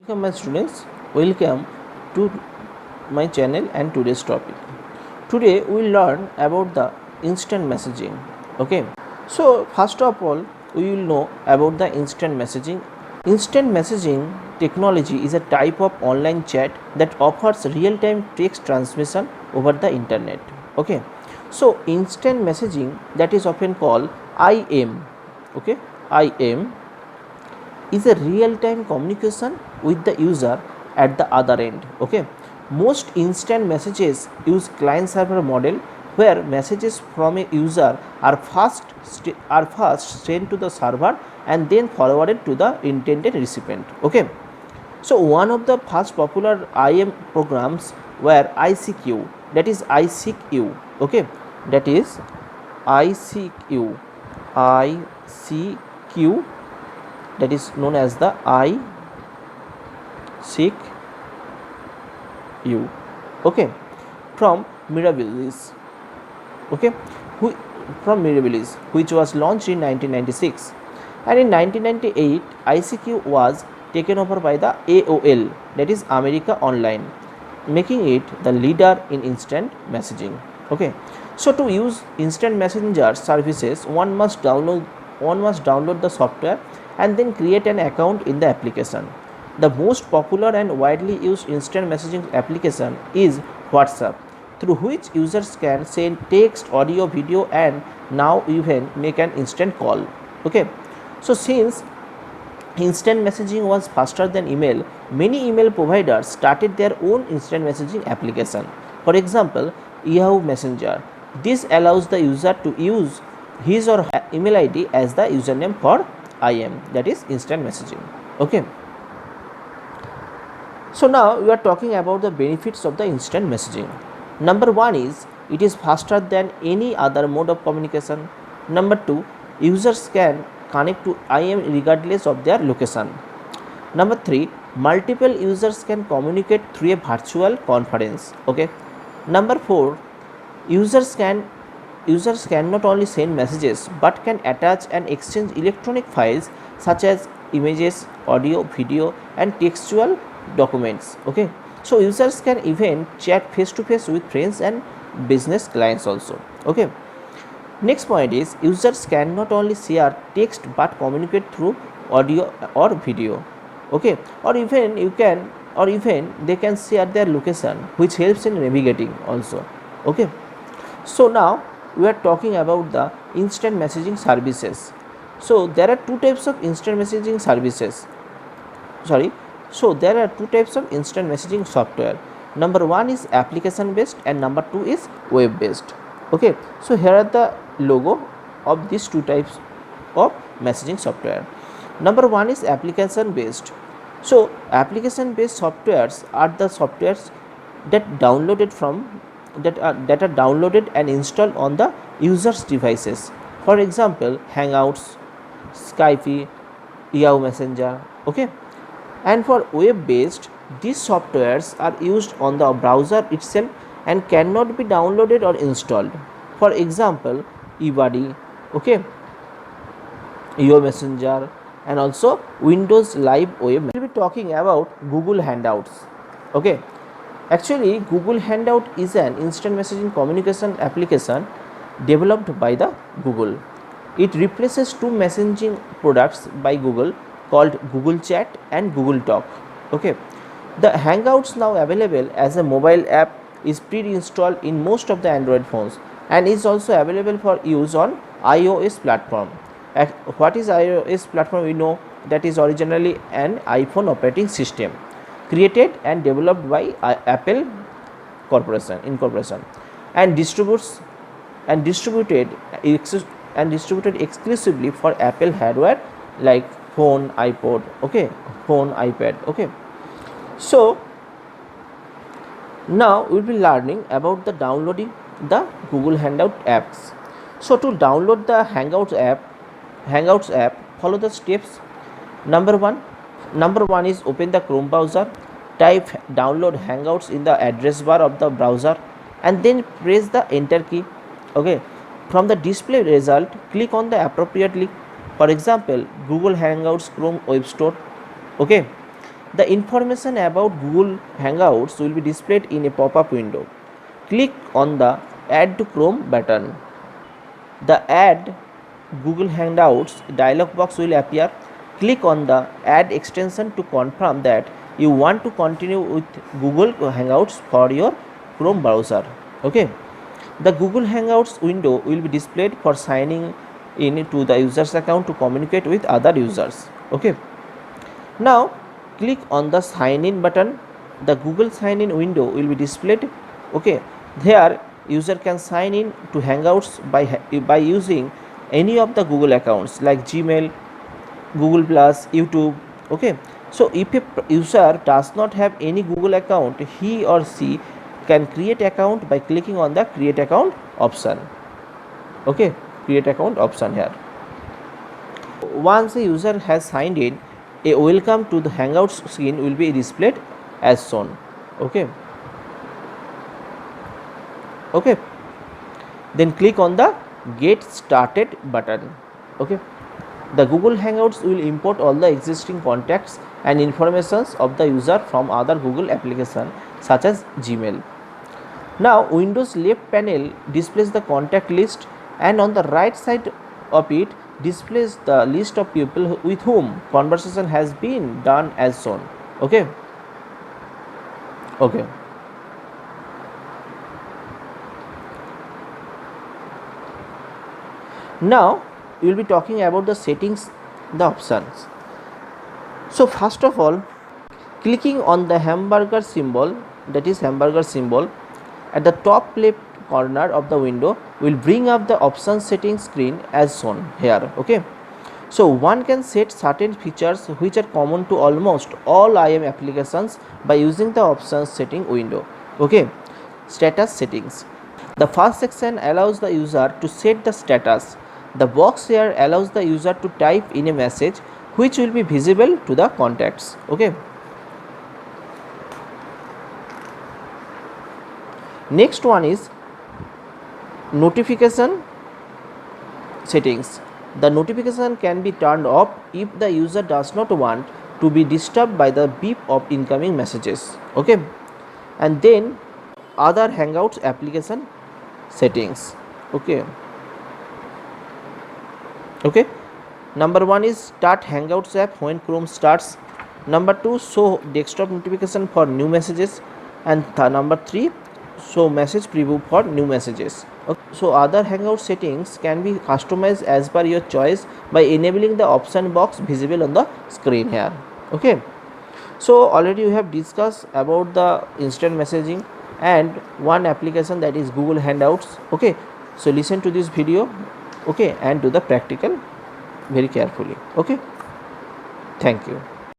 Welcome my students, welcome to my channel and today's topic. Today we will learn about the instant messaging. Okay, so first of all we will know about the instant messaging. Instant messaging technology is a type of online chat that offers real-time text transmission over the internet. Okay, so instant messaging, that is often called IM. Okay, IM is a real time communication with the user at the other end. Okay, most instant messages use client server model where messages from a user are first sent to the server and then forwarded to the intended recipient. Okay, so one of the first popular IM programs were ICQ, that is ICQ. Okay, that is ICQ, ICQ, that is known as the I seek you. Okay, from Mirabilis. Okay, who, from Mirabilis, which was launched in 1996, and in 1998 ICQ was taken over by the AOL, that is America Online, making it the leader in instant messaging. Okay, so to use instant messenger services, one must download the software and then create an account in the application. The most popular and widely used instant messaging application is WhatsApp, through which users can send text, audio, video, and now even make an instant call. Okay, so since instant messaging was faster than email, many email providers started their own instant messaging application. For example, Yahoo Messenger. This allows the user to use his or her email ID as the username for IM, that is instant messaging. Okay, so now we are talking about the benefits of the instant messaging. Number one is it is faster than any other mode of communication. Number two, users can connect to IM regardless of their location. Number three, multiple users can communicate through a virtual conference. Okay. Number four, users can users can not only send messages but can attach and exchange electronic files such as images, audio, video, and textual documents. Okay, so users can even chat face to face with friends and business clients also. Okay, next point is users can not only share text but communicate through audio or video. Okay, or even they can share their location, which helps in navigating also. Okay, so now we are talking about the instant messaging services. So there are two types of instant messaging services. Sorry, so there are two types of instant messaging software. Number one is application based and number two is web based. Okay, so here are the logo of these two types of messaging software. Number one is application based. So application based softwares are the softwares that downloaded from that are downloaded and installed on the user's devices. For example, Hangouts, Skype, Yahoo Messenger. Okay, and for web based, these softwares are used on the browser itself and cannot be downloaded or installed. For example, eBuddy, okay, Yahoo Messenger, and also Windows Live Web. We will be talking about Google Hangouts. Okay, actually Google Hangout is an instant messaging communication application developed by the Google. It replaces two messaging products by Google called Google Chat and Google Talk. Okay, the Hangouts now available as a mobile app is pre-installed in most of the Android phones and is also available for use on iOS platform. What is iOS platform? We know that is originally an iPhone operating system created and developed by Apple Incorporation and distributed exclusively for Apple hardware like phone, iPod, okay, phone, iPad. Okay, so now we will be learning about the downloading the Google Hangout apps. So to download the Hangouts app, follow the steps. Number one is open the Chrome browser, type download Hangouts in the address bar of the browser and then press the enter key. Okay, from the display result, click on the appropriate link. For example, Google Hangouts Chrome Web Store. Okay, The information about Google Hangouts will be displayed in a pop-up window. Click on the Add to Chrome button. The Add Google Hangouts dialog box will appear. Click on the Add extension to confirm that you want to continue with Google Hangouts for your Chrome browser. Okay. The Google Hangouts window will be displayed for signing in to the user's account to communicate with other users. Okay. Now click on the sign in button. The Google sign in window will be displayed. Okay. There user can sign in to Hangouts by using any of the Google accounts like Gmail, Google Plus, YouTube. Okay. So if a user does not have any Google account, he or she can create account by clicking on the create account option. Okay, create account option here. Once a user has signed in, a welcome to the Hangouts screen will be displayed as shown. Okay. Okay. Then click on the get started button. Okay. The Google Hangouts will import all the existing contacts and informations of the user from other Google application such as Gmail. Now Windows left panel displays the contact list, and on the right side of it displays the list of people with whom conversation has been done as shown. Okay. Okay. Now we will be talking about the settings, the options. So first of all, clicking on the hamburger symbol, that is hamburger symbol at the top left corner of the window will bring up the option settings screen as shown here. Okay. So one can set certain features which are common to almost all IM applications by using the options setting window. Okay. Status settings. The first section allows the user to set the status. The box here allows the user to type in a message which will be visible to the contacts. Okay. Next one is notification settings. The notification can be turned off if the user does not want to be disturbed by the beep of incoming messages. Okay. And then other Hangouts application settings. Okay. Okay. Number 1 is start Hangouts app when Chrome starts. Number 2, show desktop notification for new messages. And number 3, show message preview for new messages. Okay. So other Hangout settings can be customized as per your choice by enabling the option box visible on the screen here. Okay. So already we have discussed about the instant messaging and one application, that is Google Hangouts. Okay. So listen to this video, okay, and do the practical very carefully. Okay. Thank you.